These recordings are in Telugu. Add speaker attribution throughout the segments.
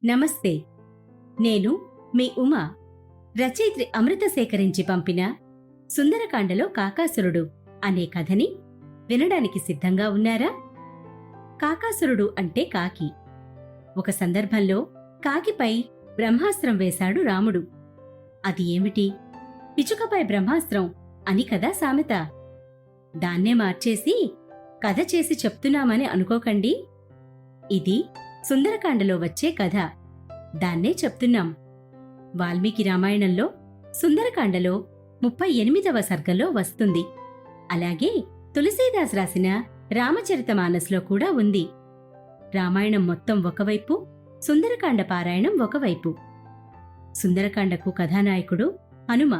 Speaker 1: నమస్తే. నేను మీ ఉమా. రచయిత్రి అమృత సేకరించి పంపిన సుందరకాండలో కాకాసురుడు అనే కథని వినడానికి సిద్ధంగా ఉన్నారా? కాకాసురుడు అంటే కాకి. ఒక సందర్భంలో కాకిపై బ్రహ్మాస్త్రం వేశాడు రాముడు. అది ఏమిటి? పిచుకపై బ్రహ్మాస్త్రం అని కదా సామెత. దాన్నే మార్చేసి కథ చేసి చెప్తున్నామని అనుకోకండి. ఇది సుందరకాండలో వచ్చే కథ. దాన్నే చెప్తున్నాం. వాల్మీకి రామాయణంలో సుందరకాండలో 38వ సర్గలో వస్తుంది. అలాగే తులసీదాస్ రాసిన రామచరితమానస్లో కూడా ఉంది. రామాయణం మొత్తం ఒకవైపు, సుందరకాండ పారాయణం ఒకవైపు. సుందరకాండకు కథానాయకుడు హనుమ.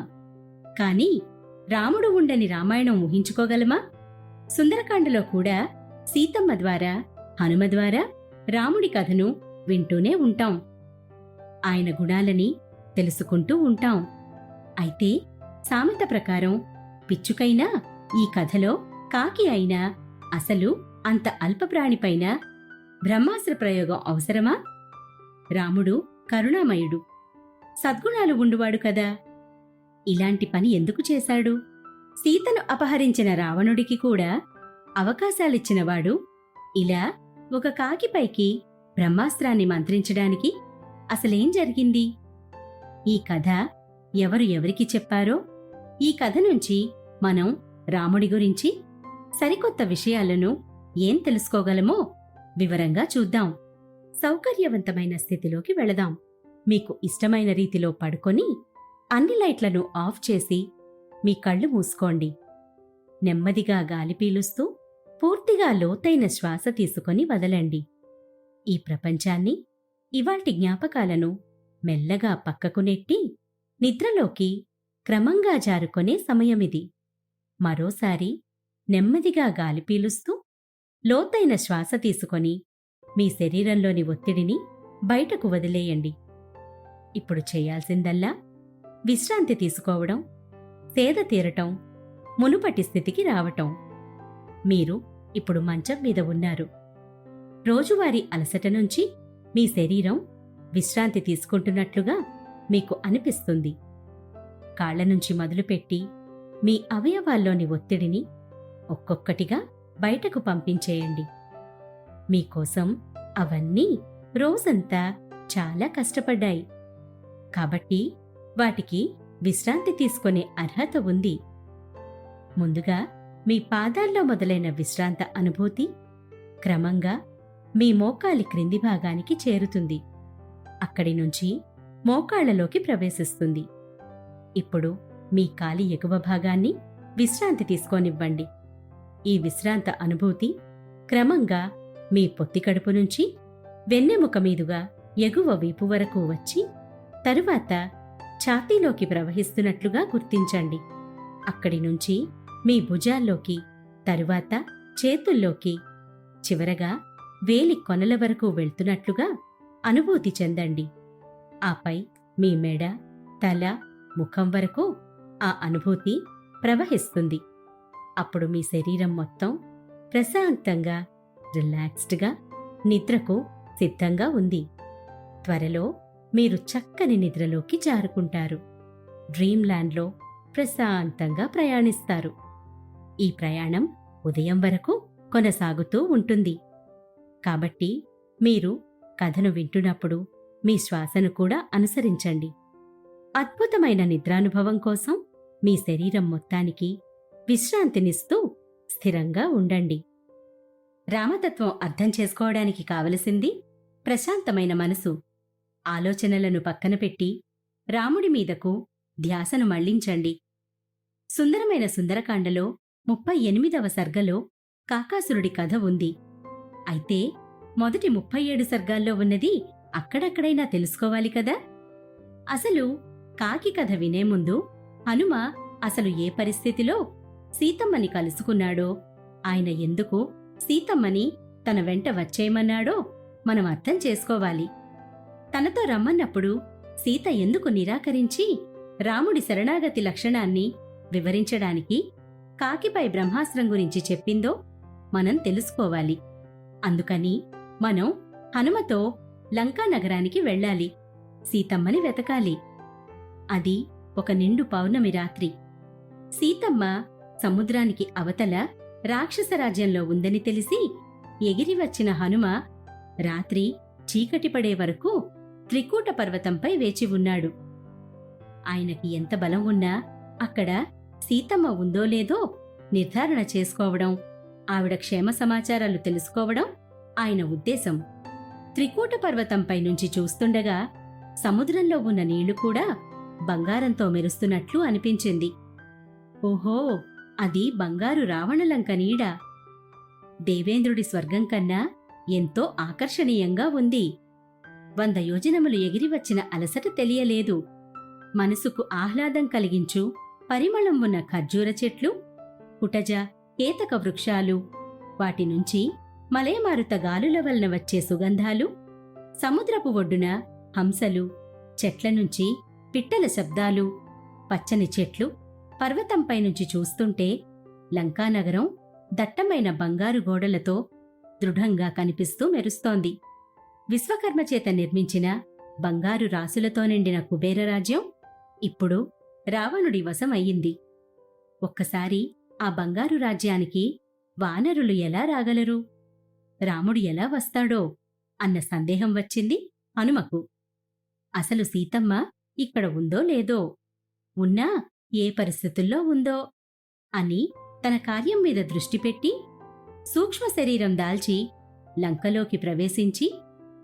Speaker 1: కాని రాముడు ఉండని రామాయణం ఊహించుకోగలమా? సుందరకాండలో కూడా సీతమ్మ ద్వారా, హనుమ ద్వారా రాముడి కథను వింటూనే ఉంటాం. ఆయన గుణాలని తెలుసుకుంటూ ఉంటాం. అయితే సామెత ప్రకారం పిచ్చుకైనా ఈ కథలో కాకి అయినా అసలు అంత అల్పప్రాణిపైన బ్రహ్మాస్త్ర ప్రయోగం అవసరమా? రాముడు కరుణామయుడు, సద్గుణాలు ఉండువాడు కదా. ఇలాంటి పని ఎందుకు చేశాడు? సీతను అపహరించిన రావణుడికి కూడా అవకాశాలిచ్చినవాడు ఇలా ఒక కాకిపైకి బ్రహ్మాస్త్రాన్ని మంత్రించడానికి అసలేం జరిగింది? ఈ కథ ఎవరు ఎవరికి చెప్పారో, ఈ కథ నుంచి మనం రాముడి గురించి సరికొత్త విషయాలను ఏం తెలుసుకోగలమో వివరంగా చూద్దాం. సౌకర్యవంతమైన స్థితిలోకి వెళదాం. మీకు ఇష్టమైన రీతిలో పడుకొని అన్ని లైట్లను ఆఫ్ చేసి మీ కళ్ళు మూసుకోండి. నెమ్మదిగా గాలి పీలుస్తూ పూర్తిగా లోతైన శ్వాస తీసుకొని వదలండి. ఈ ప్రపంచాన్ని, ఇవాల్టి జ్ఞాపకాలను మెల్లగా పక్కకు నెట్టి నిద్రలోకి క్రమంగా జారుకొనే సమయమిది. మరోసారి నెమ్మదిగా గాలి పీలుస్తూ లోతైన శ్వాస తీసుకొని మీ శరీరంలోని ఒత్తిడిని బయటకు వదిలేయండి. ఇప్పుడు చేయాల్సిందల్లా విశ్రాంతి తీసుకోవడం, సేద తీరటం, మునుపటి స్థితికి రావటం. మీరు ఇప్పుడు మంచం మీద ఉన్నారు. రోజువారీ అలసట నుంచి మీ శరీరం విశ్రాంతి తీసుకుంటున్నట్లుగా మీకు అనిపిస్తుంది. కాళ్ల నుంచి మొదలుపెట్టి మీ అవయవాల్లోని ఒత్తిడిని ఒక్కొక్కటిగా బయటకు పంపించేయండి. మీకోసం అవన్నీ రోజంతా చాలా కష్టపడ్డాయి. కాబట్టి వాటికి విశ్రాంతి తీసుకునే అర్హత ఉంది. ముందుగా మీ పాదాల్లో మొదలైన విశ్రాంత అనుభూతి క్రమంగా మీ మోకాలి క్రింది భాగానికి చేరుతుంది. అక్కడి నుంచి మోకాళ్లలోకి ప్రవేశిస్తుంది. ఇప్పుడు మీ కాలి ఎగువ భాగాన్ని విశ్రాంతి తీసుకోనివ్వండి. ఈ విశ్రాంత అనుభూతి క్రమంగా మీ పొత్తికడుపు నుంచి వెన్నెముక మీదుగా ఎగువ వీపు వరకు వచ్చి తరువాత ఛాతీలోకి ప్రవహిస్తున్నట్లుగా గుర్తించండి. అక్కడి నుంచి మీ భుజాల్లోకి, తరువాత చేతుల్లోకి, చివరగా వేలి కొనల వరకు వెళ్తున్నట్లుగా అనుభూతి చెందండి. ఆపై మీ మెడ, తల, ముఖం వరకు ఆ అనుభూతి ప్రవహిస్తుంది. అప్పుడు మీ శరీరం మొత్తం ప్రశాంతంగా, రిలాక్స్డ్గా నిద్రకు సిద్ధంగా ఉంది. త్వరలో మీరు చక్కని నిద్రలోకి జారుకుంటారు. డ్రీమ్ ల్యాండ్లో ప్రశాంతంగా ప్రయాణిస్తారు. ఈ ప్రయాణం ఉదయం వరకు కొనసాగుతూ ఉంటుంది. కాబట్టి మీరు కథను వింటున్నప్పుడు మీ శ్వాసను కూడా అనుసరించండి. అద్భుతమైన నిద్రానుభవం కోసం మీ శరీరం మొత్తానికి విశ్రాంతినిస్తూ స్థిరంగా ఉండండి. రామతత్వం అర్థం చేసుకోవడానికి కావలసింది ప్రశాంతమైన మనసు. ఆలోచనలను పక్కన పెట్టి రాముడి మీదకు ధ్యాసను మళ్లించండి. సుందరమైన సుందరకాండలో 38వ సర్గలో కాకాసురుడి కథ ఉంది. అయితే మొదటి 37 సర్గాల్లో ఉన్నది అక్కడక్కడైనా తెలుసుకోవాలి కదా. అసలు కాకి కథ వినే ముందు హనుమ అసలు ఏ పరిస్థితిలో సీతమ్మని కలుసుకున్నాడో, ఆయన ఎందుకు సీతమ్మని తన వెంట వచ్చేయమన్నాడో మనం అర్థం చేసుకోవాలి. తనతో రమ్మన్నప్పుడు సీత ఎందుకు నిరాకరించి రాముడి శరణాగతి లక్షణాన్ని వివరించడానికి కాకిపై బ్రహ్మాస్త్రం గురించి చెప్పిందో మనం తెలుసుకోవాలి. అందుకని మనం హనుమతో లంకా నగరానికి వెళ్ళాలి. సీతమ్మని వెతకాలి. అది ఒక నిండు పౌర్ణమి రాత్రి. సీతమ్మ సముద్రానికి అవతల రాక్షస రాజ్యంలో ఉందని తెలిసి ఎగిరి వచ్చిన హనుమ రాత్రి చీకటి పడే వరకు త్రికూట పర్వతంపై వేచి ఉన్నాడు. ఆయనకి ఎంత బలం ఉన్నా అక్కడ సీతమ్మ ఉందో లేదో నిర్ధారణ చేసుకోవడం, ఆవిడ క్షేమ సమాచారాలు తెలుసుకోవడం ఆయన ఉద్దేశం. త్రికూట పర్వతంపై నుంచి చూస్తుండగా సముద్రంలో ఉన్న నీళ్లు కూడా బంగారంతో మెరుస్తున్నట్లు అనిపించింది. ఓహో, అది బంగారు రావణలంక నీడ. దేవేంద్రుడి స్వర్గం కన్నా ఎంతో ఆకర్షణీయంగా ఉంది. 100 యోజనములు ఎగిరివచ్చిన అలసట తెలియలేదు. మనసుకు ఆహ్లాదం కలిగించు పరిమళం ఉన్న ఖర్జూర చెట్లు, కుటజ, కేతక వృక్షాలు, వాటి నుంచి మలయమారుత గాలుల వలన వచ్చే సుగంధాలు, సముద్రపు ఒడ్డున హంసలు, చెట్ల నుంచి పిట్టల శబ్దాలు, పచ్చని చెట్లు, పర్వతంపై నుంచి చూస్తుంటే లంకానగరం దట్టమైన బంగారు గోడలతో దృఢంగా కనిపిస్తూ మెరుస్తోంది. విశ్వకర్మ చేత నిర్మించిన బంగారు రాసులతో నిండిన కుబేరరాజ్యం ఇప్పుడు రావణుడి వశం అయ్యింది. ఒక్కసారి ఆ బంగారు రాజ్యానికి వానరులు ఎలా రాగలరు? రాముడు ఎలా వస్తాడో అన్న సందేహం వచ్చింది హనుమకు. అసలు సీతమ్మ ఇక్కడ ఉందో లేదో, ఉన్నా ఏ పరిస్థితుల్లో ఉందో అని తన కార్యం మీద దృష్టి పెట్టి సూక్ష్మ శరీరం దాల్చి లంకలోకి ప్రవేశించి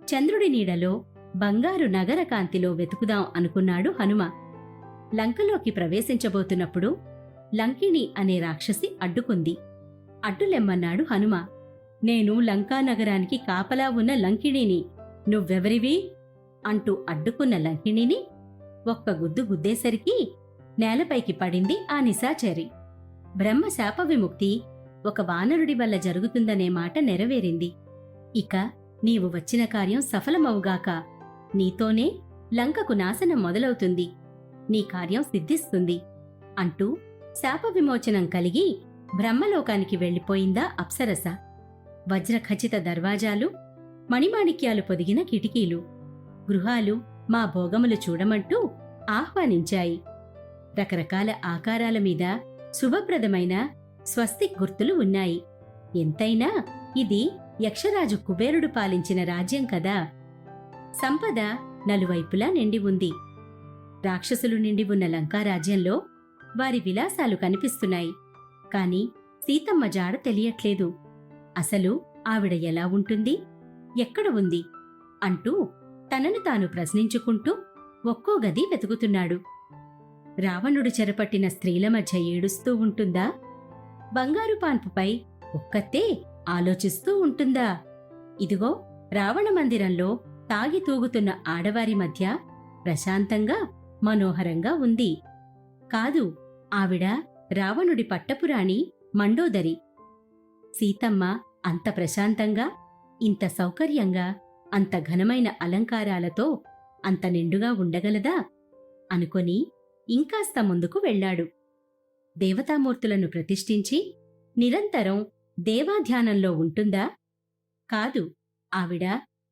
Speaker 1: చంద్రుడి నీడలో బంగారు నగర కాంతిలో వెతుకుదాం అనుకున్నాడు హనుమ. లంకలోకి ప్రవేశించబోతున్నప్పుడు లంకిణి అనే రాక్షసి అడ్డుకుంది. అడ్డులెమ్మన్నాడు హనుమ. నేను లంకానగరానికి కాపలా ఉన్న లంకిణిని, నువ్వెవరివి అంటూ అడ్డుకున్న లంకిణిని ఒక్క గుద్దు గుద్దేసరికి నేలపైకి పడింది ఆ నిశాచరి. బ్రహ్మ శాప విముక్తి ఒక వానరుడి వల్ల జరుగుతుందనే మాట నెరవేరింది. ఇక నీవు వచ్చిన కార్యం సఫలమవుగాక. నీతోనే లంకకు నాశనం మొదలవుతుంది. నీ కార్యం సిద్ధిస్తుంది అంటూ శాప విమోచనం కలిగి బ్రహ్మలోకానికి వెళ్లిపోయిందా అప్సరస. వజ్రఖచిత దర్వాజాలు, మణిమాణిక్యాలు పొదిగిన కిటికీలు, గృహాలు మా భోగములు చూడమంటూ ఆహ్వానించాయి. రకరకాల ఆకారాల మీద శుభప్రదమైన స్వస్తిక్ గుర్తులు ఉన్నాయి. ఎంతైనా ఇది యక్షరాజు కుబేరుడు పాలించిన రాజ్యం కదా. సంపద నలువైపులా నిండి ఉంది. రాక్షసులు నిండి ఉన్న లంకారాజ్యంలో వారి విలాసాలు కనిపిస్తున్నాయి. కాని సీతమ్మ జాడ తెలియట్లేదు. అసలు ఆవిడ ఎలా ఉంటుంది, ఎక్కడ ఉంది అంటూ తనను తాను ప్రశ్నించుకుంటూ ఒక్కో గది వెతుకుతున్నాడు. రావణుడు చెరపట్టిన స్త్రీల మధ్య ఏడుస్తూ ఉంటుందా? బంగారు పాన్పుపై ఒక్కతే ఆలోచిస్తూ ఉంటుందా? ఇదిగో రావణ మందిరంలో తాగి తూగుతున్న ఆడవారి మధ్య ప్రశాంతంగా మనోహరంగా ఉంది. కాదు, ఆవిడ రావణుడి పట్టపురాణి మండోదరి. సీతమ్మ అంత ప్రశాంతంగా, ఇంత సౌకర్యంగా, అంత ఘనమైన అలంకారాలతో అంత నిండుగా ఉండగలదా అనుకొని ఇంకాస్త ముందుకు వెళ్ళాడు. దేవతామూర్తులను ప్రతిష్ఠించి నిరంతరం దేవాధ్యానంలో ఉంటుందా? కాదు, ఆవిడ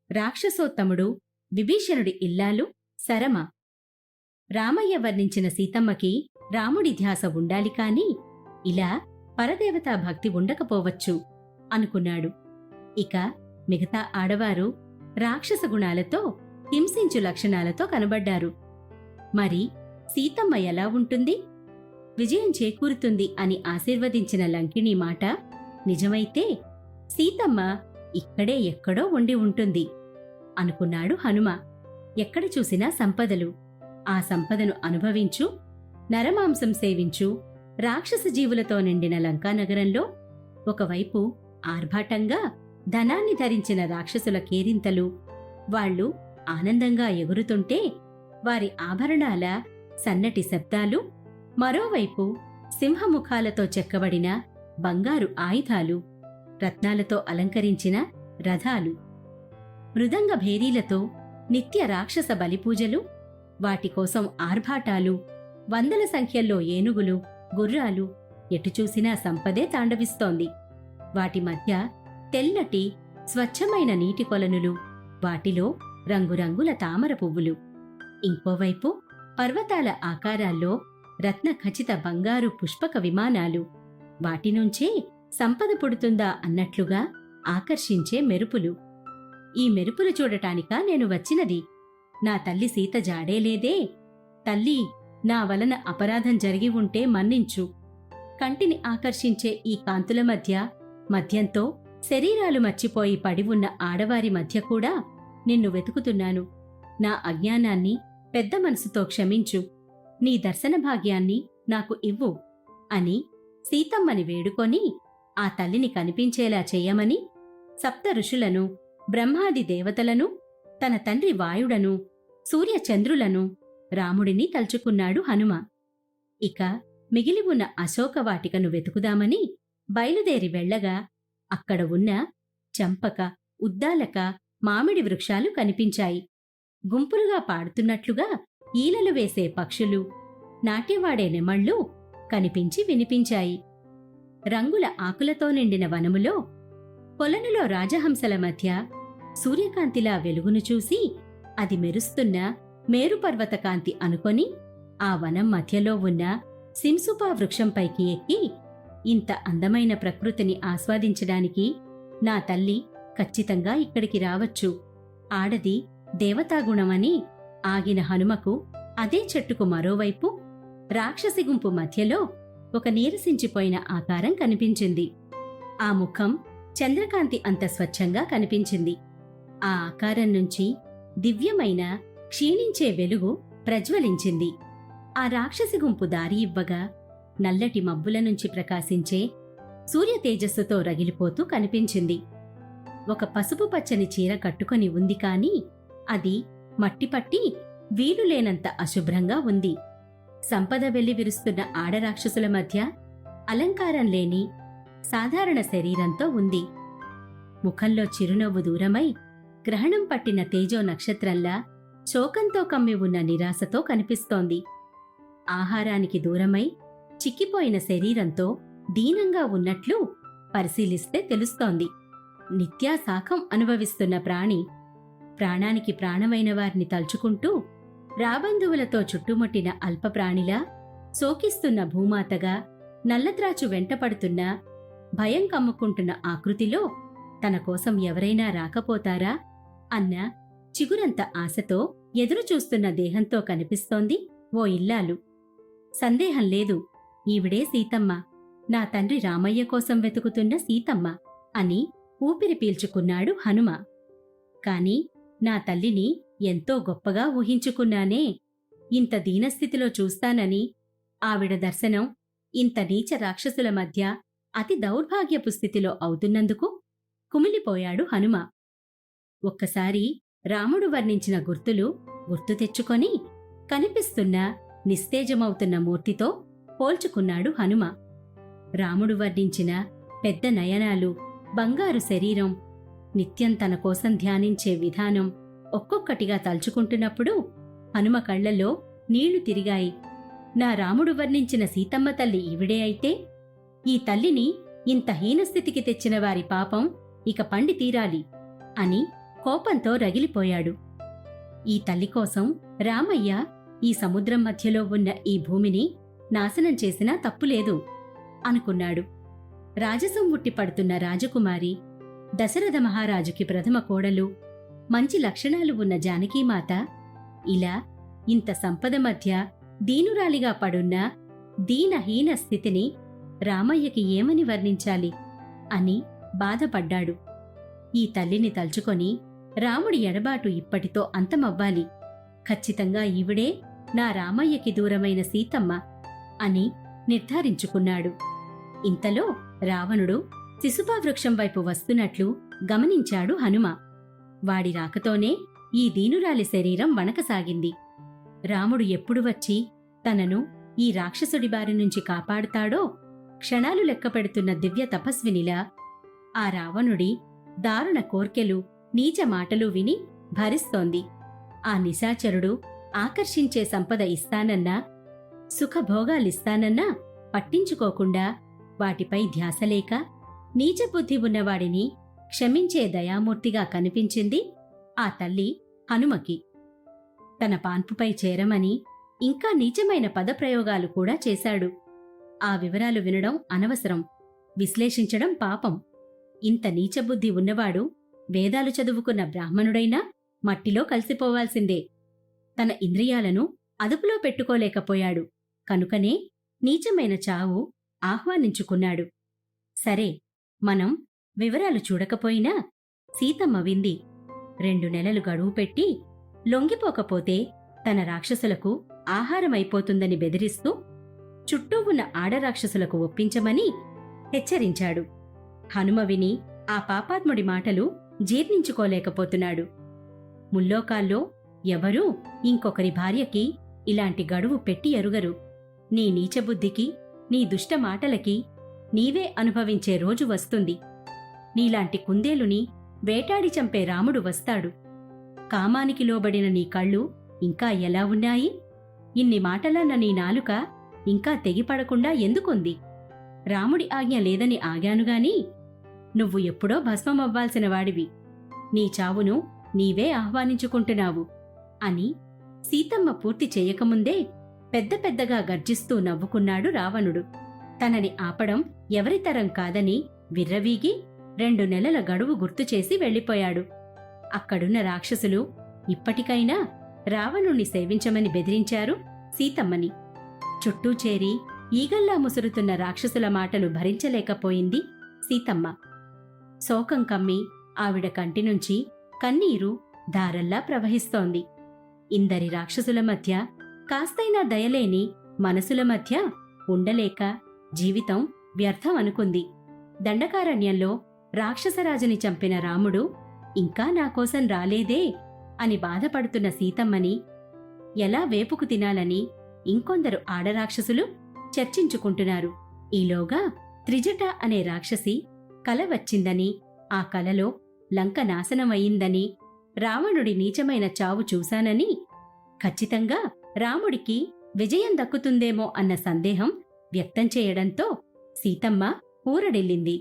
Speaker 1: రాక్షసోత్తముడు విభీషణుడి ఇల్లాలు సరమ. రామయ్య వర్ణించిన సీతమ్మకి రాముడి ధ్యాస ఉండాలి కాని ఇలా పరదేవతా భక్తి ఉండకపోవచ్చు అనుకున్నాడు. ఇక మిగతా ఆడవారు రాక్షస గుణాలతో, హింసించు లక్షణాలతో కనబడ్డారు. మరి సీతమ్మ ఎలా ఉంటుంది? విజయం చేకూరుతుంది అని ఆశీర్వదించిన లంకిణి మాట నిజమైతే సీతమ్మ ఇక్కడే ఎక్కడో ఉండి ఉంటుంది అనుకున్నాడు హనుమ. ఎక్కడ చూసినా సంపదలు. ఆ సంపదను అనుభవించు, నరమాంసం సేవించు రాక్షస జీవులతో నిండిన లంకానగరంలో ఒకవైపు ఆర్భాటంగా ధనాన్ని ధరించిన రాక్షసుల కేరింతలు, వాళ్లు ఆనందంగా ఎగురుతుంటే వారి ఆభరణాల సన్నటి శబ్దాలు, మరోవైపు సింహముఖాలతో చెక్కబడిన బంగారు ఆయుధాలు, రత్నాలతో అలంకరించిన రథాలు, మృదంగ భేరీలతో నిత్య రాక్షస బలిపూజలు, వాటికోసం ఆర్భాటాలు, వందల సంఖ్యల్లో ఏనుగులు, గుర్రాలు, ఎటుచూసినా సంపదే తాండవిస్తోంది. వాటి మధ్య తెల్లటి స్వచ్ఛమైన నీటి కొలనులు, వాటిలో రంగురంగుల తామర పువ్వులు. ఇంకోవైపు పర్వతాల ఆకారాల్లో రత్న ఖచిత బంగారు పుష్పక విమానాలు. వాటినుంచే సంపద పుడుతుందా అన్నట్లుగా ఆకర్షించే మెరుపులు. ఈ మెరుపులు చూడటానికా నేను వచ్చినది? నా తల్లి సీత జాడేలేదే. తల్లీ, నా వలన అపరాధం జరిగి ఉంటే మన్నించు. కంటిని ఆకర్షించే ఈ కాంతుల మధ్యంతో శరీరాలు మర్చిపోయి పడి ఉన్న ఆడవారి మధ్య కూడా నిన్ను వెతుకుతున్నాను. నా అజ్ఞానాన్ని పెద్ద మనసుతో క్షమించు. నీ దర్శన భాగ్యాన్ని నాకు ఇవ్వు అని సీతమ్మని వేడుకొని ఆ తల్లిని కనిపించేలా చెయ్యమని సప్త ఋషులను, బ్రహ్మాది దేవతలను, తన తండ్రి వాయుడను, సూర్యచంద్రులను, రాముడిని తలుచుకున్నాడు హనుమ. ఇక మిగిలి ఉన్న అశోకవాటికను వెతుకుదామని బయలుదేరి వెళ్లగా అక్కడ ఉన్న చంపక, ఉద్దాలక, మామిడి వృక్షాలు కనిపించాయి. గుంపులుగా పాడుతున్నట్లుగా ఈలలు వేసే పక్షులు, నాట్యవాడే నెమళ్ళు కనిపించి వినిపించాయి. రంగుల ఆకులతో నిండిన వనములో కొలనులో రాజహంసల మధ్య సూర్యకాంతిలా వెలుగును చూసి అది మెరుస్తున్న మేరుపర్వత కాంతి అనుకొని ఆ వనం మధ్యలో ఉన్న సింసుపా వృక్షంపైకి ఎక్కి ఇంత అందమైన ప్రకృతిని ఆస్వాదించడానికి నా తల్లి ఖచ్చితంగా ఇక్కడికి రావచ్చు, ఆడది దేవతాగుణమని ఆగిన హనుమకు అదే చెట్టుకు మరోవైపు రాక్షసి గుంపు మధ్యలో ఒక నీరసించిపోయిన ఆకారం కనిపించింది. ఆ ముఖం చంద్రకాంతి అంత స్వచ్ఛంగా కనిపించింది. ఆ ఆకారం నుంచి దివ్యమైన క్షీణించే వెలుగు ప్రజ్వలించింది. ఆ రాక్షసి గుంపు దారి ఇవ్వగా నల్లటి మబ్బుల నుంచి ప్రకాశించే సూర్య తేజస్సుతో రగిలిపోతూ కనిపించింది. ఒక పసుపు పచ్చని చీర కట్టుకొని ఉంది కాని అది మట్టిపట్టి వీలులేనంత అశుభ్రంగా ఉంది. సంపద వెళ్లి విరుస్తున్న ఆడరాక్షసుల మధ్య అలంకారం లేని సాధారణ శరీరంతో ఉంది. ముఖంలో చిరునవ్వు దూరమై గ్రహణం పట్టిన తేజో నక్షత్రంలా శోకంతో కమ్మి ఉన్న నిరాశతో కనిపిస్తోంది. ఆహారానికి దూరమై చిక్కిపోయిన శరీరంతో దీనంగా ఉన్నట్లు పరిశీలిస్తే తెలుస్తోంది. నిత్యాసాఖం అనుభవిస్తున్న ప్రాణి, ప్రాణానికి ప్రాణమైన వారిని తలుచుకుంటూ రాబంధువులతో చుట్టుముట్టిన అల్పప్రాణిలా, శోకిస్తున్న భూమాతగా, నల్లత్రాచు వెంటపడుతున్న భయం కమ్ముకుంటున్న ఆకృతిలో తన కోసం ఎవరైనా రాకపోతారా అన్న చిగురంత ఆశతో ఎదురుచూస్తున్న దేహంతో కనిపిస్తోంది ఓ ఇల్లాలు. సందేహం లేదు, ఈవిడే సీతమ్మ, నా తండ్రి రామయ్య కోసం వెతుకుతున్న సీతమ్మ అని ఊపిరి పీల్చుకున్నాడు హనుమ. కాని నా తల్లిని ఎంతో గొప్పగా ఊహించుకున్నానే. ఇంత దీనస్థితిలో చూస్తానని, ఆవిడ దర్శనం ఇంత నీచ రాక్షసుల మధ్య అతి దౌర్భాగ్యపు స్థితిలో అవుతున్నందుకు కుమిలిపోయాడు హనుమ. ఒక్కసారి రాముడు వర్ణించిన గుర్తులు గుర్తు తెచ్చుకొని కనిపిస్తున్న నిస్తేజమవుతున్న మూర్తితో పోల్చుకున్నాడు హనుమ. రాముడు వర్ణించిన పెద్ద నయనాలు, బంగారు శరీరం, నిత్యం తన కోసం ధ్యానించే విధానం ఒక్కొక్కటిగా తలుచుకుంటున్నప్పుడు హనుమ కళ్లలో నీళ్లు తిరిగాయి. నా రాముడు వర్ణించిన సీతమ్మ తల్లి ఈవిడే అయితే, ఈ తల్లిని ఇంత హీనస్థితికి తెచ్చిన వారి పాపం ఇక పండి తీరాలి అని కోపంతో రగిలిపోయాడు. ఈ తల్లి కోసం రామయ్య ఈ సముద్రం మధ్యలో ఉన్న ఈ భూమిని నాశనం చేసినా తప్పులేదు అనుకున్నాడు. రాజసం ఉట్టిపడుతున్న రాజకుమారి, దశరథ మహారాజుకి ప్రథమ కోడలు, మంచి లక్షణాలు ఉన్న జానకీమాత ఇలా ఇంత సంపద మధ్య దీనురాలిగా పడున్న దీనహీన స్థితిని రామయ్యకి ఏమని వర్ణించాలి అని బాధపడ్డాడు. ఈ తల్లిని తలుచుకొని రాముడి ఎడబాటు ఇప్పటితో అంతమవ్వాలి. ఖచ్చితంగా ఈవిడే నా రామయ్యకి దూరమైన సీతమ్మ అని నిర్ధారించుకున్నాడు. ఇంతలో రావణుడు శిశుపా వృక్షం వైపు వస్తున్నట్లు గమనించాడు హనుమ. వాడి రాకతోనే ఈ దీనురాలి శరీరం వణకసాగింది. రాముడు ఎప్పుడు వచ్చి తనను ఈ రాక్షసుడి బారి నుంచి కాపాడుతాడో క్షణాలు లెక్కపెడుతున్న దివ్య తపస్వినిలా ఆ రావణుడి దారుణ కోర్కెలు, నీచ మాటలు విని భరిస్తోంది. ఆ నిశాచరుడు ఆకర్షించే సంపద ఇస్తానన్నా, సుఖభోగాలిస్తానన్నా పట్టించుకోకుండా వాటిపై ధ్యాసలేక నీచబుద్ధి ఉన్నవాడిని క్షమించే దయామూర్తిగా కనిపించింది ఆ తల్లి హనుమకి. తన పాన్పుపై చేరమని ఇంకా నీచమైన పదప్రయోగాలు కూడా చేశాడు. ఆ వివరాలు వినడం అనవసరం, విశ్లేషించడం పాపం. ఇంత నీచబుద్ధి ఉన్నవాడు వేదాలు చదువుకున్న బ్రాహ్మణుడైనా మట్టిలో కలిసిపోవాల్సిందే. తన ఇంద్రియాలను అదుపులో పెట్టుకోలేకపోయాడు. కనుకనే నీచమైన చావు ఆహ్వానించుకున్నాడు. సరే, మనం వివరాలు చూడకపోయినా సీతమ్మ వింది. 2 నెలలు గడువు పెట్టి లొంగిపోకపోతే తన రాక్షసులకు ఆహారమైపోతుందని బెదిరిస్తూ చుట్టూ ఉన్న ఆడరాక్షసులకు ఒప్పించమని హెచ్చరించాడు. హనుమ విని ఆ పాపాత్ముడి మాటలు జీర్ణించుకోలేకపోతున్నాడు. ముల్లోకాల్లో ఎవరూ ఇంకొకరి భార్యకి ఇలాంటి గడువు పెట్టి ఎరుగరు. నీ నీచబుద్ధికి, నీ దుష్ట మాటలకి నీవే అనుభవించే రోజు వస్తుంది. నీలాంటి కుందేలుని వేటాడి చంపే రాముడు వస్తాడు. కామానికి లోబడిన నీ కళ్ళు ఇంకా ఎలా ఉన్నాయి? ఇన్ని మాటలన్న నీ నాలుక ఇంకా తెగిపడకుండా ఎందుకుంది? రాముడి ఆజ్ఞ లేదని ఆగానుగాని నువ్వు ఎప్పుడో భస్మమవ్వాల్సిన వాడివి. నీ చావును నీవే ఆహ్వానించుకుంటున్నావు అని సీతమ్మ పూర్తి చేయకముందే పెద్ద పెద్దగా గర్జిస్తూ నవ్వుకున్నాడు రావణుడు. తనని ఆపడం ఎవరితరం కాదని విర్రవీగి 2 నెలల గడువు గుర్తుచేసి వెళ్ళిపోయాడు. అక్కడున్న రాక్షసులు ఇప్పటికైనా రావణుణ్ణి సేవించమని బెదిరించారు సీతమ్మని. చుట్టూ చేరి ఈగల్లా ముసురుతున్న రాక్షసుల మాటలు భరించలేకపోయింది సీతమ్మ. శోకం కమ్మి ఆవిడ కంటినుంచి కన్నీరు ధారల్లా ప్రవహిస్తోంది. ఇందరి రాక్షసుల మధ్య కాస్తైనా దయలేని మనసుల మధ్య ఉండలేక జీవితం వ్యర్థం అనుకుంది. దండకారణ్యంలో రాక్షసరాజుని చంపిన రాముడు ఇంకా నాకోసం రాలేదే అని బాధపడుతున్న సీతమ్మని ఎలా వేపుకు తినాలని ఇంకొందరు ఆడరాక్షసులు చర్చించుకుంటున్నారు. ఈలోగా త్రిజట అనే రాక్షసి కల వచ్చిందని, ఆ కలలో లంక నాశనమయ్యిందని, రావణుడి నీచమైన చావు చూశానని, ఖచ్చితంగా రాముడికి విజయం దక్కుతుందేమో అన్న సందేహం వ్యక్తం చేయడంతో సీతమ్మ ఊరడెళ్ళింది.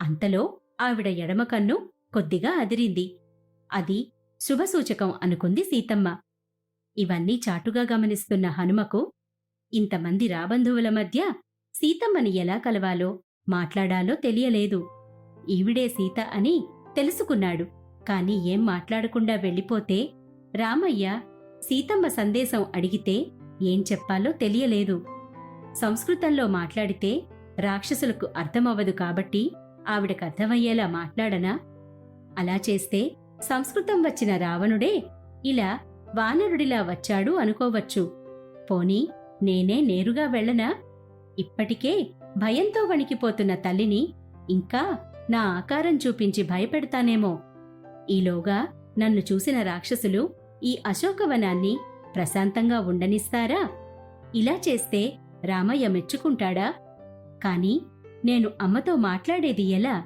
Speaker 1: అంతలో ఆవిడ ఎడమ కన్ను కొద్దిగా అదిరింది. అది శుభసూచకం అనుకుంది సీతమ్మ. ఇవన్నీ చాటుగా గమనిస్తున్న హనుమకు ఇంతమంది రాబంధువుల మధ్య సీతమ్మని ఎలా కలవాలో మాట్లాడాలో తెలియలేదు. ఈవిడే సీత అని తెలుసుకున్నాడు. కాని ఏం మాట్లాడకుండా వెళ్ళిపోతే రామయ్య సీతమ్మ సందేశం అడిగితే ఏం చెప్పాలో తెలియలేదు. సంస్కృతంలో మాట్లాడితే రాక్షసులకు అర్థమవ్వదు కాబట్టి ఆవిడకర్థమయ్యేలా మాట్లాడనా? అలా చేస్తే సంస్కృతం వచ్చిన రావణుడే ఇలా వానరుడిలా వచ్చాడు అనుకోవచ్చు. పోనీ నేనే నేరుగా వెళ్ళనా? ఇప్పటికే భయంతో వణికిపోతున్న తల్లిని ఇంకా నా ఆకారం చూపించి భయపెడతానేమో. ఈలోగా నన్ను చూసిన రాక్షసులు ఈ అశోకవనాన్ని ప్రశాంతంగా ఉండనిస్తారా? ఇలా చేస్తే రామయ్య మెచ్చుకుంటాడా? కాని నేను అమ్మతో మాట్లాడేది ఎలా?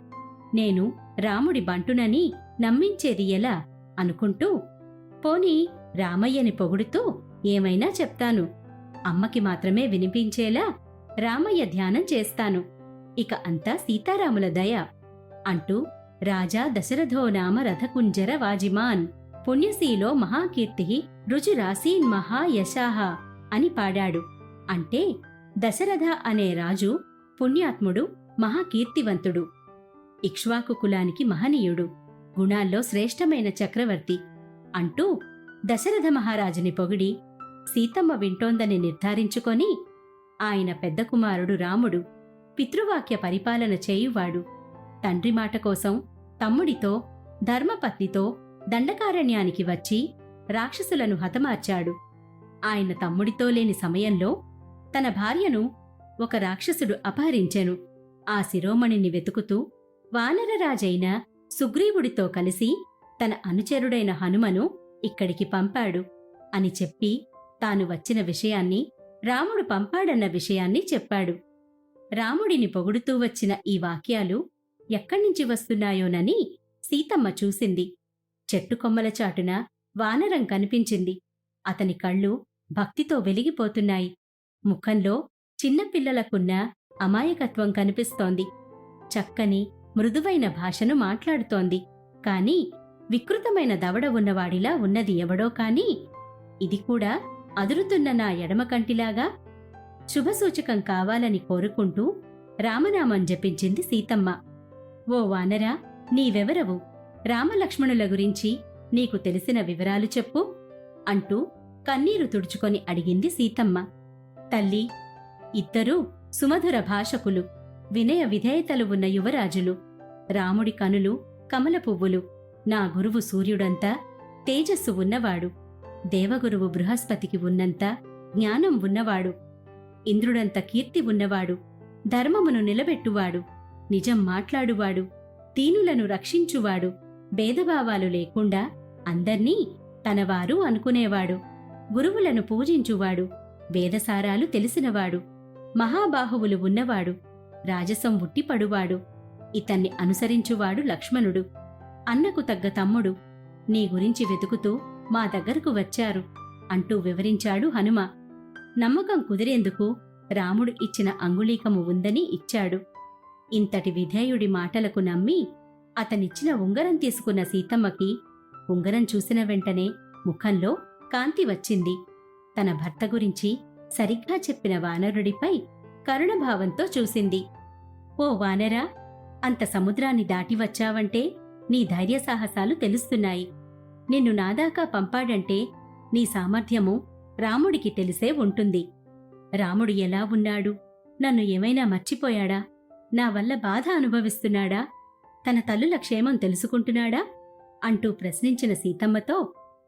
Speaker 1: నేను రాముడి బంటునని నమ్మించేది ఎలా అనుకుంటూ, పోనీ రామయ్యని పొగుడుతూ ఏమైనా చెప్తాను. అమ్మకి మాత్రమే వినిపించేలా రామయ్య ధ్యానం చేస్తాను. ఇక అంతా సీతారాముల దయ అంటూ రాజా దశరథో నామ రథకుంజర వాజిమాన్ పుణ్యశీలో మహాకీర్తి రుజురాసీన్ మహాయశాహ అని పాడాడు. అంటే దశరథ అనే రాజు పుణ్యాత్ముడు, మహాకీర్తివంతుడు, ఇక్ష్వాకు కులానికి మహనీయుడు, గుణాల్లో శ్రేష్టమైన చక్రవర్తి అంటూ దశరథ మహారాజుని పొగిడి సీతమ్మ వింటోందని నిర్ధారించుకొని, ఆయన పెద్ద కుమారుడు రాముడు పితృవాక్య పరిపాలన చేయువాడు. తండ్రి మాట కోసం తమ్ముడితో ధర్మపత్నితో దండకారణ్యానికి వచ్చి రాక్షసులను హతమార్చాడు. ఆయన తమ్ముడితో లేని సమయంలో తన భార్యను ఒక రాక్షసుడు అపహరించెను. ఆ శిరోమణిని వెతుకుతూ వానరరాజైన సుగ్రీవుడితో కలిసి తన అనుచరుడైన హనుమను ఇక్కడికి పంపాడు అని చెప్పి తాను వచ్చిన విషయాన్ని, రాముడు పంపాడన్న విషయాన్ని చెప్పాడు. రాముడిని పొగుడుతూ వచ్చిన ఈ వాక్యాలు ఎక్కడ్నించి వస్తున్నాయోనని సీతమ్మ చూసింది. చెట్టు కొమ్మల చాటున వానరం కనిపించింది. అతని కళ్ళు భక్తితో వెలిగిపోతున్నాయి. ముఖంలో చిన్నపిల్లలకున్న అమాయకత్వం కనిపిస్తోంది. చక్కని మృదువైన భాషను మాట్లాడుతోంది. కాని వికృతమైన దవడ ఉన్నవాడిలా ఉన్నది ఎవడో కాని ఇది కూడా అదురుతున్న నా ఎడమ కంటిలాగా శుభసూచకం కావాలని కోరుకుంటూ రామనామం జపించింది సీతమ్మ. ఓ వానరా, నీవెవరవు? రామలక్ష్మణుల గురించి నీకు తెలిసిన వివరాలు చెప్పు అంటూ కన్నీరు తుడుచుకొని అడిగింది సీతమ్మ. తల్లి, ఇద్దరూ సుమధుర భాషకులు, వినయ విధేయతలు ఉన్న యువరాజులు. రాముడి కనులు కమల పువ్వులు. నా గురువు సూర్యుడంతా తేజస్సు ఉన్నవాడు. దేవగురువు బృహస్పతికి ఉన్నంత జ్ఞానం ఉన్నవాడు. ఇంద్రుడంత కీర్తి ఉన్నవాడు. ధర్మమును నిలబెట్టువాడు. నిజం మాట్లాడువాడు. దీనులను రక్షించువాడు. భేదభావాలు లేకుండా అందర్నీ తనవారు అనుకునేవాడు. గురువులను పూజించువాడు. వేదసారాలు తెలిసినవాడు. మహాబాహువులు ఉన్నవాడు. రాజసం ఉట్టిపడువాడు. ఇతన్ని అనుసరించువాడు లక్ష్మణుడు. అన్నకు తగ్గ తమ్ముడు. నీ గురించి వెతుకుతూ మా దగ్గరకు వచ్చారు అంటూ వివరించాడు హనుమ. నమ్మకం కుదిరేందుకు రాముడు ఇచ్చిన అంగుళీకము ఉందని ఇచ్చాడు. ఇంతటి విధేయుడి మాటలకు నమ్మి అతనిచ్చిన ఉంగరం తీసుకున్న సీతమ్మకి ఉంగరం చూసిన వెంటనే ముఖంలో కాంతి వచ్చింది. తన భర్త గురించి సరిగ్గా చెప్పిన వానరుడిపై కరుణభావంతో చూసింది. ఓ వానరా, అంత సముద్రాన్ని దాటి వచ్చావంటే నీ ధైర్యసాహసాలు తెలుస్తున్నాయి. నిన్ను నాదాకా పంపాడంటే నీ సామర్థ్యము రాముడికి తెలిసే ఉంటుంది. రాముడు ఎలా ఉన్నాడు? నన్ను ఏమైనా మర్చిపోయాడా? నా వల్ల బాధ అనుభవిస్తున్నాడా? తన తల్లుల క్షేమం తెలుసుకుంటున్నాడా? అంటూ ప్రశ్నించిన సీతమ్మతో,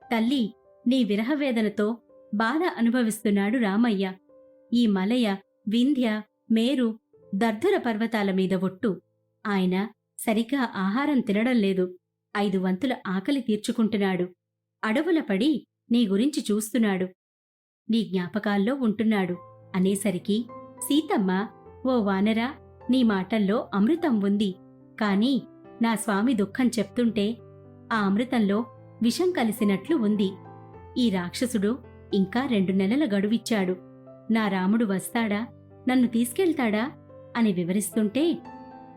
Speaker 1: తల్లి, నీ విరహవేదనతో బాధ అనుభవిస్తున్నాడు రామయ్య. ఈ మలయ, వింధ్య, మేరు, దర్ధుర పర్వతాల మీద ఒట్టు. ఆయన సరిగ్గా ఆహారం తినడం లేదు. 5 వంతుల ఆకలి తీర్చుకుంటున్నాడు. అడవుల పడి నీ గురించి చూస్తున్నాడు. నీ జ్ఞాపకాల్లో ఉంటున్నాడు అనేసరికి సీతమ్మ, ఓ వానరా, నీ మాటల్లో అమృతం ఉంది. కాని నా స్వామి దుఃఖం చెప్తుంటే ఆ అమృతంలో విషం కలిసినట్లు ఉంది. ఈ రాక్షసుడు ఇంకా 2 నెలల గడువిచ్చాడు. నా రాముడు వస్తాడా? నన్ను తీసుకెళ్తాడా? అని వివరిస్తుంటే,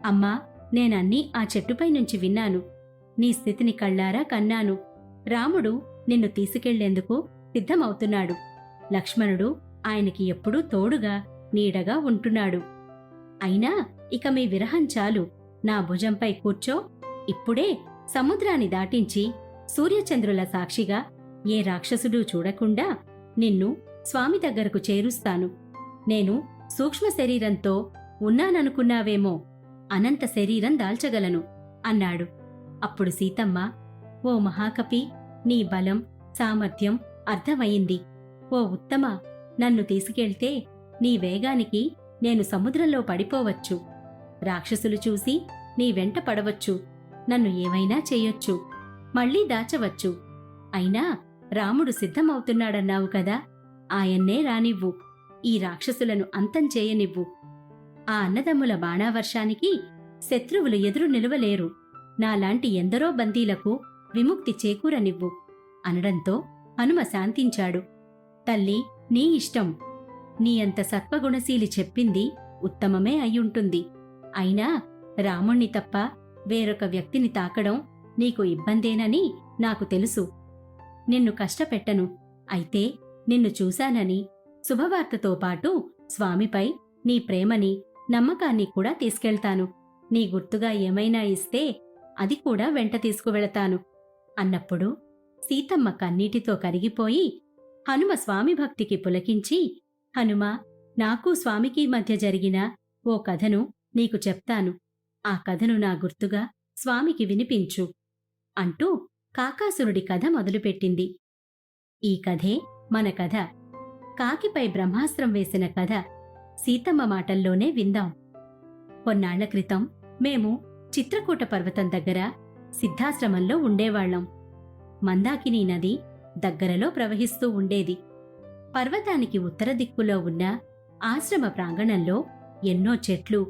Speaker 1: అమ్మా, నేనన్నీ ఆ చెట్టుపై నుంచి విన్నాను. నీ స్థితిని కళ్ళారా కన్నాను. రాముడు నిన్ను తీసుకెళ్లేందుకు సిద్ధమవుతున్నాడు. లక్ష్మణుడు ఆయనకి ఎప్పుడూ తోడుగా నీడగా ఉంటున్నాడు. అయినా ఇక మీ విరహం చాలు. నా భుజంపై కూర్చో. ఇప్పుడే సముద్రాన్ని దాటించి సూర్యచంద్రుల సాక్షిగా ఏ రాక్షసుడూ చూడకుండా నిన్ను స్వామి దగ్గరకు చేరుస్తాను. నేను సూక్ష్మ శరీరంతో ఉన్నాననుకున్నావేమో, అనంత శరీరం దాల్చగలను అన్నాడు. అప్పుడు సీతమ్మ, ఓ మహాకపి, నీ బలం, సామర్థ్యం అర్థమయింది. ఓ ఉత్తమ, నన్ను తీసుకెళ్తే నీ వేగానికి నేను సముద్రంలో పడిపోవచ్చు. రాక్షసులు చూసి నీ వెంట పడవచ్చు. నన్ను ఏమైనా చెయ్యొచ్చు. మళ్లీ దాచవచ్చు. అయినా రాముడు సిద్ధమవుతున్నాడన్నావు కదా, ఆయన్నే రానివ్వు. ఈ రాక్షసులను అంతం చేయనివ్వు. ఆ అన్నదమ్ముల బాణావర్షానికి శత్రువులు ఎదురు నిలువలేరు. నాలాంటి ఎందరో బందీలకు విముక్తి చేకూరనివ్వు అనడంతో హనుమ శాంతించాడు. తల్లి, నీ ఇష్టం. నీ అంత సత్వగుణశీలి చెప్పింది ఉత్తమమే అయ్యుంటుంది. అయినా రాముణ్ణి తప్ప వేరొక వ్యక్తిని తాకడం నీకు ఇబ్బందేనని నాకు తెలుసు. నిన్ను కష్టపెట్టను. అయితే నిన్ను చూశానని శుభవార్తతో పాటు స్వామిపై నీ ప్రేమని, నమ్మకాన్ని కూడా తీసుకెళ్తాను. నీ గుర్తుగా ఏమైనా ఇస్తే అది కూడా వెంట తీసుకువెళతాను అన్నప్పుడు సీతమ్మ కన్నీటితో కరిగిపోయి హనుమ స్వామి భక్తికి పులకించి, హనుమా, నాకు స్వామికి మధ్య జరిగిన ఓ కథను నీకు చెప్తాను. ఆ కథను నా గుర్తుగా స్వామికి వినిపించు అంటూ కాకాసురుడి కథ మొదలుపెట్టింది. ఈ కథే మన కథ. కాకిపై బ్రహ్మాస్త్రం వేసిన కథ సీతమ్మ మాటల్లోనే విందాం. కొన్నాళ్ల క్రితం మేము చిత్రకూట పర్వతం దగ్గర సిద్ధాశ్రమంలో ఉండేవాళ్లం. మందాకినీ నది దగ్గరలో ప్రవహిస్తూ ఉండేది. పర్వతానికి ఉత్తర దిక్కులో ఉన్న ఆశ్రమ ప్రాంగణంలో ఎన్నో చెట్లు,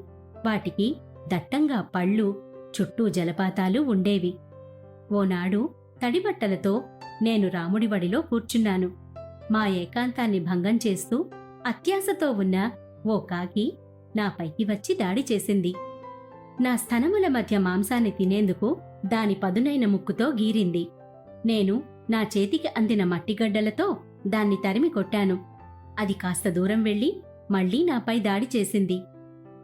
Speaker 1: వాటికి దట్టంగా పళ్ళు, చుట్టూ జలపాతాలు ఉండేవి. ఓనాడు తడిబట్టలతో నేను రాముడి వడిలో కూర్చున్నాను. మా ఏకాంతాన్ని భంగం చేస్తూ అత్యాశతో ఉన్న ఓ కాకి నా పైకి వచ్చి దాడి చేసింది. నా స్తనముల మధ్య మాంసాన్ని తినేందుకు దాని పదునైన ముక్కుతో గీరింది. నేను నా చేతికి అందిన మట్టిగడ్డలతో దాన్ని తరిమి కొట్టాను. అది కాస్త దూరం వెళ్లి మళ్లీ నాపై దాడి చేసింది.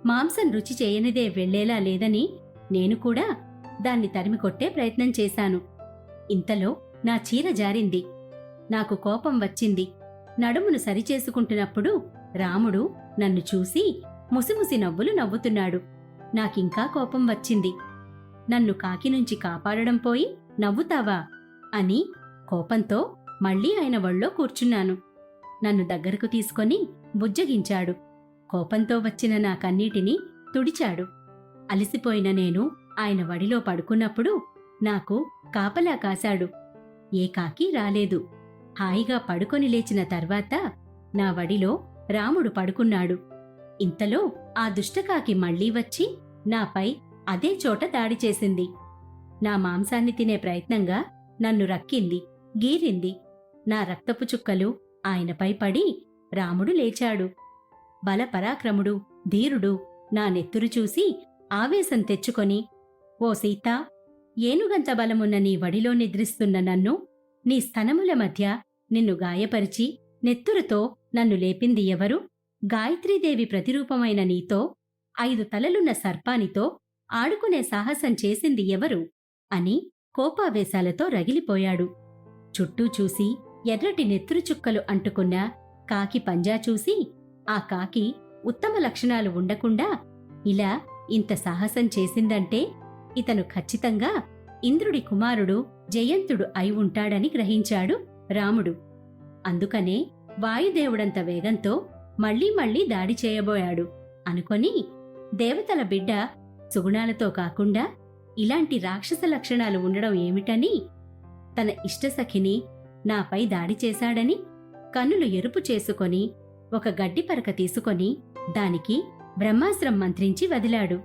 Speaker 1: మాంసం రుచి చేయనిదే వెళ్లేలా లేదని నేను కూడా దాన్ని తరిమి కొట్టే ప్రయత్నం చేశాను. ఇంతలో నా చీర జారింది. నాకు కోపం వచ్చింది. నడుమును సరిచేసుకుంటున్నప్పుడు రాముడు నన్ను చూసి ముసిముసి నవ్వులు నవ్వుతున్నాడు. నాకింకా కోపం వచ్చింది. నన్ను కాకి నుంచి కాపాడడం పోయి నవ్వుతావా అని కోపంతో మళ్లీ ఆయన ఒళ్ళో కూర్చున్నాను. నన్ను దగ్గరకు తీసుకొని బుజ్జగించాడు. కోపంతో వచ్చిన నా కన్నీటిని తుడిచాడు. అలసిపోయిన నేను ఆయన వడిలో పడుకున్నప్పుడు నాకు కాపలా కాశాడు. ఏ కాకి రాలేదు. హాయిగా పడుకొని లేచిన తర్వాత నా వడిలో రాముడు పడుకున్నాడు. ఇంతలో ఆ దుష్టకాకి మళ్లీ వచ్చి నాపై అదే చోట దాడి చేసింది. నా మాంసాన్ని తినే ప్రయత్నంగా నన్ను రక్కింది, గీరింది. నా రక్తపు చుక్కలు ఆయనపై పడి రాముడు లేచాడు. బలపరాక్రముడు, ధీరుడు నా నెత్తురు చూసి ఆవేశం తెచ్చుకొని, ఓ సీతా, ఏనుగంత బలమున్న నీ వడిలో నిద్రిస్తున్న నన్ను, నీ స్తనముల మధ్య నిన్ను గాయపరిచి నెత్తురుతో నన్ను లేపింది ఎవరు? గాయత్రీదేవి ప్రతిరూపమైన నీతో, 5 తలలున్న సర్పానితో ఆడుకునే సాహసం చేసింది ఎవరు? అని కోపావేశాలతో రగిలిపోయాడు. చుట్టూ చూసి ఎర్రటి నెత్తురు చుక్కలు అంటుకున్న కాకి పంజా చూసి, ఆ కాకి ఉత్తమ లక్షణాలు ఉండకుండా ఇలా ఇంత సాహసం చేసిందంటే ఇతను ఖచ్చితంగా ఇంద్రుడి కుమారుడు జయంతుడు అయి ఉంటాడని గ్రహించాడు రాముడు. అందుకనే వాయుదేవుడంత వేగంతో మళ్లీ దాడి చేయబోయాడు అనుకొని, దేవతల బిడ్డ సుగుణాలతో కాకుండా ఇలాంటి రాక్షస లక్షణాలు ఉండడం ఏమిటని, తన ఇష్టసఖిని నాపై దాడి చేశాడని కన్నులు ఎరుపు చేసుకొని ఒక గడ్డిపరక తీసుకొని దానికి బ్రహ్మాస్త్రం మంత్రించి వదిలాడు.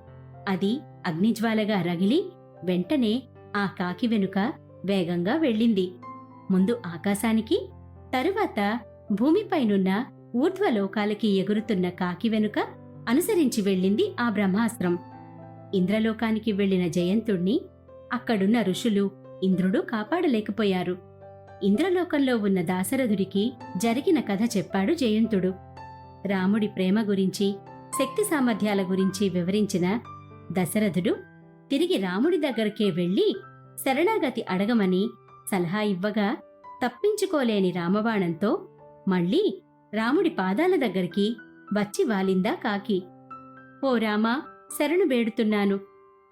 Speaker 1: అది అగ్నిజ్వాలగా రగిలి వెంటనే ఆ కాకి వెనుక వేగంగా వెళ్ళింది. ముందు ఆకాశానికి, తరువాత భూమిపైనున్న ఊర్ధ్వలోకాలకి ఎగురుతున్న కాకి వెనుక అనుసరించి వెళ్ళింది ఆ బ్రహ్మాస్త్రం. ఇంద్రలోకానికి వెళ్లిన జయంతుణ్ణి అక్కడున్న ఋషులు, ఇంద్రుడు కాపాడలేకపోయారు. ఇంద్రలోకంలో ఉన్న దాశరథుడికి జరిగిన కథ చెప్పాడు జయంతుడు. రాముడి ప్రేమ గురించి, శక్తి సామర్థ్యాల గురించి వివరించిన దశరథుడు తిరిగి రాముడి దగ్గరకే వెళ్లి శరణాగతి అడగమని సలహా ఇవ్వగా, తప్పించుకోలేని రామబాణంతో మళ్లీ రాముడి పాదాల దగ్గరికి వచ్చి వాలిందా కాకి. ఓ రామా, శరణు వేడుతున్నాను.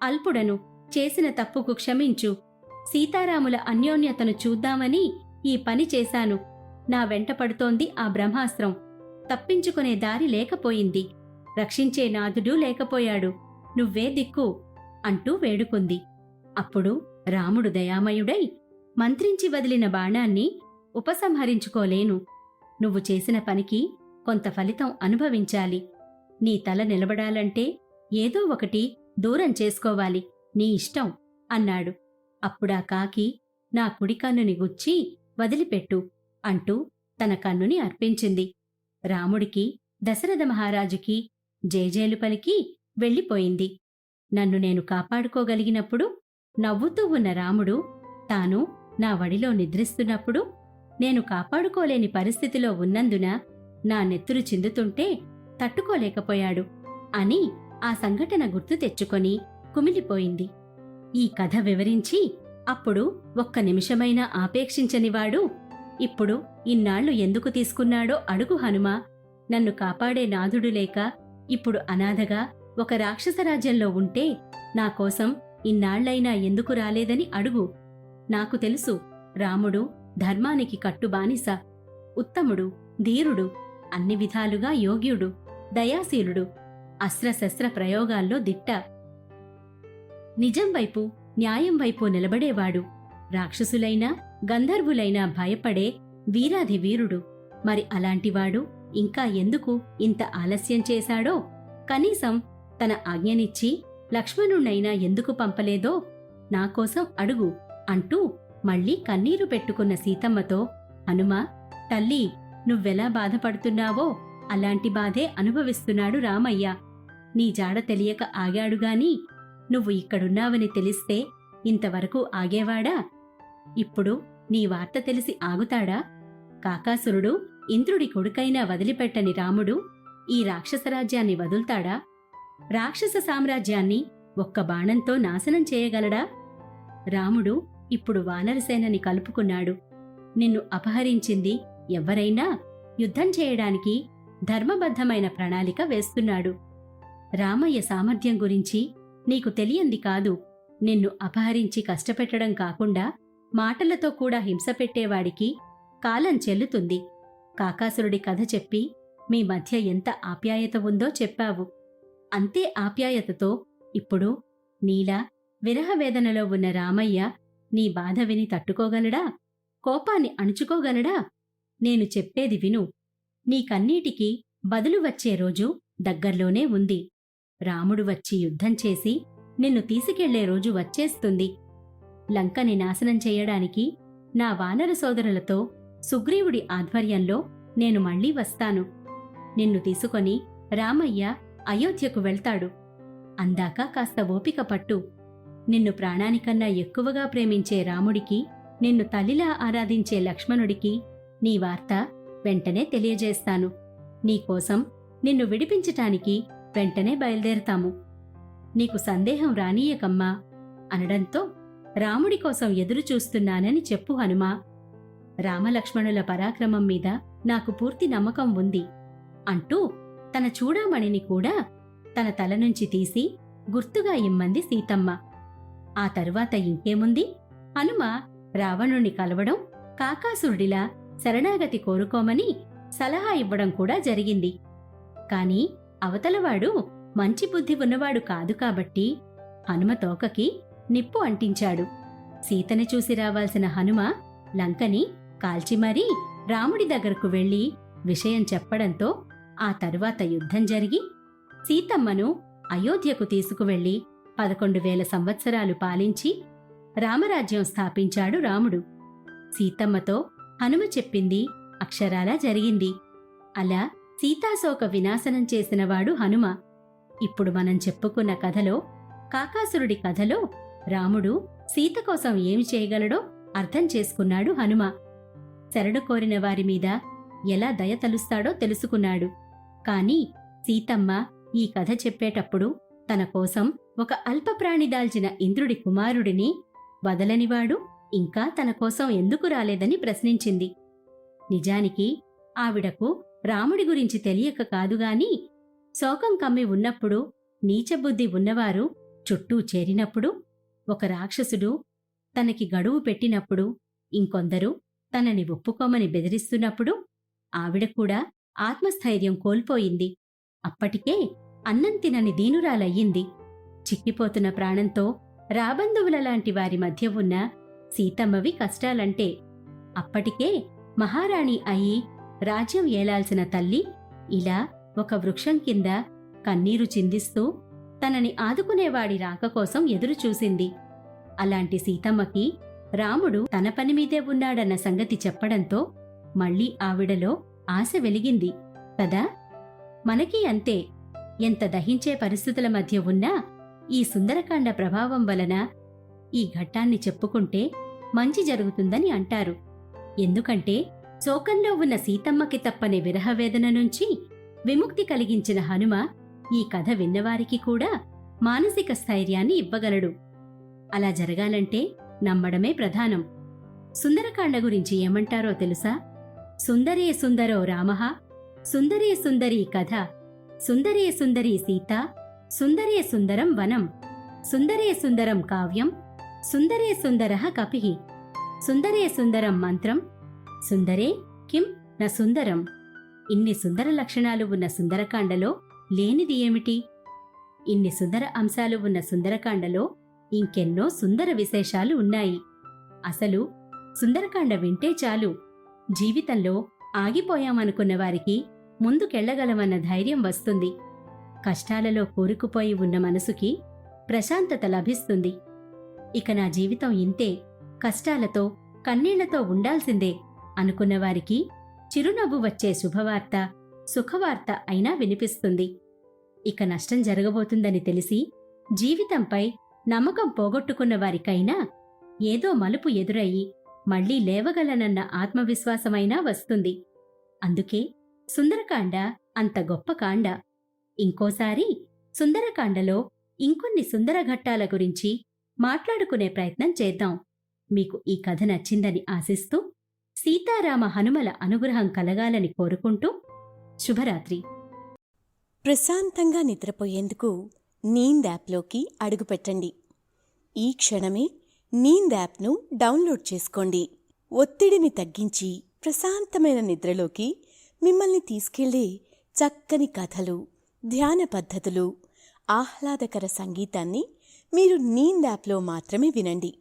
Speaker 1: అల్పుడను, చేసిన తప్పుకు క్షమించు. సీతారాముల అన్యోన్యతను చూద్దామని ఈ పని చేశాను. నా వెంట పడుతోంది ఆ బ్రహ్మాస్త్రం. తప్పించుకునే దారి లేకపోయింది. రక్షించే నాథుడు లేకపోయాడు. నువ్వే దిక్కు అంటూ వేడుకుంది. అప్పుడు రాముడు దయామయుడై, మంత్రించి వదిలిన బాణాన్ని ఉపసంహరించుకోలేను. నువ్వు చేసిన పనికి కొంత ఫలితం అనుభవించాలి. నీ తల నిలబడాలంటే ఏదో ఒకటి దూరం చేసుకోవాలి. నీ ఇష్టం అన్నాడు. అప్పుడా కాకి నా కుడి కన్నుని గుచ్చి వదిలిపెట్టు అంటూ తన కన్నుని అర్పించింది. రాముడికి, దశరథ మహారాజుకి జేజేలు పలికి వెళ్ళిపోయింది. నన్ను నేను కాపాడుకోగలిగినప్పుడు నవ్వుతూ ఉన్న రాముడు తాను నా వడిలో నిద్రిస్తున్నప్పుడు నేను కాపాడుకోలేని పరిస్థితిలో ఉన్నందున నా నెత్తురు చిందుతుంటే తట్టుకోలేకపోయాడు అని ఆ సంఘటన గుర్తు తెచ్చుకొని కుమిలిపోయింది. ఈ కథ వివరించి అప్పుడు ఒక్క నిమిషమైనా ఆపేక్షించనివాడు ఇప్పుడు ఇన్నాళ్లు ఎందుకు తీసుకున్నాడో అడుగు హనుమా. నన్ను కాపాడే నాథుడు లేక ఇప్పుడు అనాథగా ఒక రాక్షస రాజ్యంలో ఉంటే నాకోసం ఇన్నాళ్లైనా ఎందుకు రాలేదని అడుగు. నాకు తెలుసు, రాముడు ధర్మానికి కట్టుబానిస, ఉత్తముడు, ధీరుడు, అన్ని విధాలుగా యోగ్యుడు, దయాశీలుడు, అస్త్రశస్త్ర ప్రయోగాల్లో దిట్ట, నిజం వైపు, న్యాయం వైపు నిలబడేవాడు, రాక్షసులైనా గంధర్వులైనా భయపడే వీరాధి వీరుడు. మరి అలాంటివాడు ఇంకా ఎందుకు ఇంత ఆలస్యం చేశాడో, కనీసం తన ఆజ్ఞనిచ్చి లక్ష్మణుణ్ణైనా ఎందుకు పంపలేదో నాకోసం అడుగు అంటూ మళ్లీ కన్నీరు పెట్టుకున్న సీతమ్మతో, హనుమా, తల్లి, నువ్వెలా బాధపడుతున్నావో అలాంటి బాధే అనుభవిస్తున్నాడు రామయ్య. నీ జాడ తెలియక ఆగాడుగాని నువ్వు ఇక్కడున్నావని తెలిస్తే ఇంతవరకు ఆగేవాడా? ఇప్పుడు నీ వార్త తెలిసి ఆగుతాడా? కాకాసురుడు ఇంద్రుడి కొడుకైనా వదిలిపెట్టని రాముడు ఈ రాక్షసరాజ్యాన్ని వదులుతాడా? రాక్షస సామ్రాజ్యాన్ని ఒక్క బాణంతో నాశనం చేయగలడా? రాముడు ఇప్పుడు వానరసేనని కలుపుకున్నాడు. నిన్ను అపహరించింది ఎవ్వరైనా యుద్ధం చేయడానికి ధర్మబద్ధమైన ప్రణాళిక వేస్తున్నాడు. రామయ్య సామర్థ్యం గురించి నీకు తెలియంది కాదు. నిన్ను అపహరించి కష్టపెట్టడం కాకుండా మాటలతో కూడా హింస పెట్టేవాడికి కాలం చెల్లుతుంది. కాకాసురుడి కథ చెప్పి మీ మధ్య ఎంత ఆప్యాయత ఉందో చెప్పావు. అంతే ఆప్యాయతతో ఇప్పుడు నీలా విరహవేదనలో ఉన్న రామయ్య నీ బాధ విని తట్టుకోగలడా? కోపాన్ని అణుచుకోగలడా? నేను చెప్పేది విను. నీకన్నిటికీ బదులు వచ్చే రోజు దగ్గర్లోనే ఉంది. రాముడు వచ్చి యుద్ధం చేసి నిన్ను తీసుకెళ్లే రోజు వచ్చేస్తుంది. లంకని నాశనం చెయ్యడానికి నా వానర సోదరులతో సుగ్రీవుడి ఆధ్వర్యంలో నేను మళ్లీ వస్తాను. నిన్ను తీసుకొని రామయ్య అయోధ్యకు వెళ్తాడు. అందాక కాస్త ఓపిక పట్టు. నిన్ను ప్రాణానికన్నా ఎక్కువగా ప్రేమించే రాముడికి, నిన్ను తల్లిలా ఆరాధించే లక్ష్మణుడికి నీ వార్త వెంటనే తెలియజేస్తాను. నీకోసం నిన్ను విడిపించటానికి వెంటనే బయలుదేరతాము. నీకు సందేహం రానీయకమ్మా అనడంతో రాముడి కోసం ఎదురు చూస్తున్నానని చెప్పు హనుమా. రామలక్ష్మణుల పరాక్రమం మీద నాకు పూర్తి నమ్మకం ఉంది అంటూ తన చూడామణిని కూడా తన తల నుంచి తీసి గుర్తుగా ఇమ్మంది సీతమ్మ. ఆ తరువాత ఇంకేముంది? హనుమ రావణుణ్ణి కలవడం, కాకాసురుడిలా శరణాగతి కోరుకోమని సలహా ఇవ్వడం కూడా జరిగింది. కాని అవతలవాడు మంచి బుద్ధి ఉన్నవాడు కాదు కాబట్టి హనుమ తోకకి నిప్పు అంటించాడు. సీతని చూసి రావాల్సిన హనుమ లంకని కాల్చిమరీ రాముడి దగ్గరకు వెళ్లి విషయం చెప్పడంతో ఆ తరువాత యుద్ధం జరిగి సీతమ్మను అయోధ్యకు తీసుకువెళ్లి 11,000 సంవత్సరాలు పాలించి రామరాజ్యం స్థాపించాడు రాముడు. సీతమ్మతో హనుమ చెప్పింది అక్షరాలా జరిగింది. అలా సీతాశోక వినాశనం చేసినవాడు హనుమ. ఇప్పుడు మనం చెప్పుకున్న కథలో, కాకాసురుడి కథలో రాముడు సీత కోసం ఏమి చేయగలడో అర్థం చేసుకున్నాడు హనుమ. శరణు కోరిన వారి మీద ఎలా దయ తలుస్తాడో తెలుసుకున్నాడు. కాని సీతమ్మ ఈ కథ చెప్పేటప్పుడు తన కోసం ఒక అల్పప్రాణి దాల్చిన ఇంద్రుడి కుమారుడిని వదలనివాడు ఇంకా తన కోసం ఎందుకు రాలేదని ప్రశ్నించింది. నిజానికి ఆవిడకు రాముడి గురించి తెలియక కాదుగాని శోకం కమ్మి ఉన్నప్పుడు, నీచబుద్ధి ఉన్నవారు చుట్టూ చేరినప్పుడు, ఒక రాక్షసుడు తనకి గడువు పెట్టినప్పుడు, ఇంకొందరు తనని ఒప్పుకోమని బెదిరిస్తున్నప్పుడు ఆవిడ కూడా ఆత్మస్థైర్యం కోల్పోయింది. అప్పటికే అన్నం తినని దీనురాలయ్యింది. చిక్కిపోతున్న ప్రాణంతో రాబంధువులలాంటి వారి మధ్య ఉన్న సీతమ్మవి కష్టాలంటే అప్పటికే మహారాణి అయి రాజ్యం ఏలాల్సిన తల్లి ఇలా ఒక వృక్షం కింద కన్నీరు చిందిస్తూ తనని ఆదుకునేవాడి రాక కోసం ఎదురుచూసింది. అలాంటి సీతమ్మకి రాముడు తన పనిమీదే ఉన్నాడన్న సంగతి చెప్పడంతో మళ్లీ ఆవిడలో ఆశ వెలిగింది కదా. మనకీ అంతే. ఎంత దహించే పరిస్థితుల మధ్య ఉన్నా ఈ సుందరకాండ ప్రభావం వలన ఈ ఘట్టాన్ని చెప్పుకుంటే మంచి జరుగుతుందని అంటారు. ఎందుకంటే శోకంలో ఉన్న సీతమ్మకి తప్పని విరహవేదన నుంచి విముక్తి కలిగించిన హనుమ ఈ కథ విన్నవారికి కూడా మానసిక స్థైర్యాన్ని ఇవ్వగలడు. అలా జరగాలంటే నమ్మడమే ప్రధానం. సుందరకాండ గురించి ఏమంటారో తెలుసా? సుందరే సుందరో రామః, సుందరే సుందరీ కథ, సుందరే సుందరీ సీత, సుందరే సుందరం వనం, సుందరే సుందరం కావ్యం, సుందరే సుందరః కపిః, సుందరే సుందరం మంత్రం, సుందరే కిం న సుందరం. ఇన్ని సుందర లక్షణాలు ఉన్న సుందరకాండలో లేనిది ఏమిటి? ఇన్ని సుందర అంశాలు ఉన్న సుందరకాండలో ఇంకెన్నో సుందర విశేషాలు ఉన్నాయి. అసలు సుందరకాండ వింటే చాలు జీవితంలో ఆగిపోయామనుకున్న వారికి ముందుకెళ్లగలమన్న ధైర్యం వస్తుంది. కష్టాలలో కూరుకుపోయి ఉన్న మనసుకి ప్రశాంతత లభిస్తుంది. ఇక నా జీవితం ఇంతే, కష్టాలతో కన్నీళ్లతో ఉండాల్సిందే అనుకున్నవారికి చిరునవ్వు వచ్చే శుభవార్త, సుఖవార్త అయినా వినిపిస్తుంది. ఇక నష్టం జరగబోతుందని తెలిసి జీవితంపై నమ్మకం పోగొట్టుకున్న వారికైనా ఏదో మలుపు ఎదురయ్యి మళ్లీ లేవగలనన్న ఆత్మవిశ్వాసమైనా వస్తుంది. అందుకే సుందరకాండ అంత గొప్ప కాండ. ఇంకోసారి సుందరకాండలో ఇంకొన్ని సుందర ఘట్టాల గురించి మాట్లాడుకునే ప్రయత్నం చేద్దాం. మీకు ఈ కథ నచ్చిందని ఆశిస్తూ, సీతారామ హనుమల అనుగ్రహం కలగాలని కోరుకుంటూ శుభరాత్రి.
Speaker 2: ప్రశాంతంగా నిద్రపోయేందుకు నీంద్ యాప్లోకి అడుగుపెట్టండి. ఈ క్షణమే నీంద్ యాప్ను డౌన్లోడ్ చేసుకోండి. ఒత్తిడిని తగ్గించి ప్రశాంతమైన నిద్రలోకి మిమ్మల్ని తీసుకెళ్లే చక్కని కథలు, ధ్యాన పద్ధతులు, ఆహ్లాదకర సంగీతాన్ని మీరు నీంద్ యాప్లో మాత్రమే వినండి.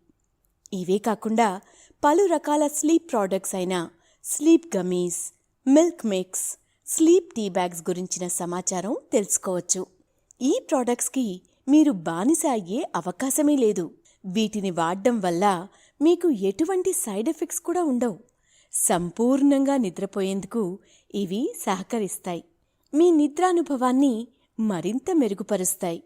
Speaker 2: ఇవే కాకుండా పలు రకాల స్లీప్ ప్రోడక్ట్స్ అయిన sleep gummies, milk mix, sleep tea bags గురించిన సమాచారం తెలుసుకోవచ్చు. ఈ ప్రోడక్ట్స్కి మీరు బానిస అయ్యే అవకాశమే లేదు. వీటిని వాడడం వల్ల మీకు ఎటువంటి సైడ్ ఎఫెక్ట్స్ కూడా ఉండవు. సంపూర్ణంగా నిద్రపోయేందుకు ఇవి సహకరిస్తాయి. మీ నిద్రానుభవాన్ని మరింత మెరుగుపరుస్తాయి.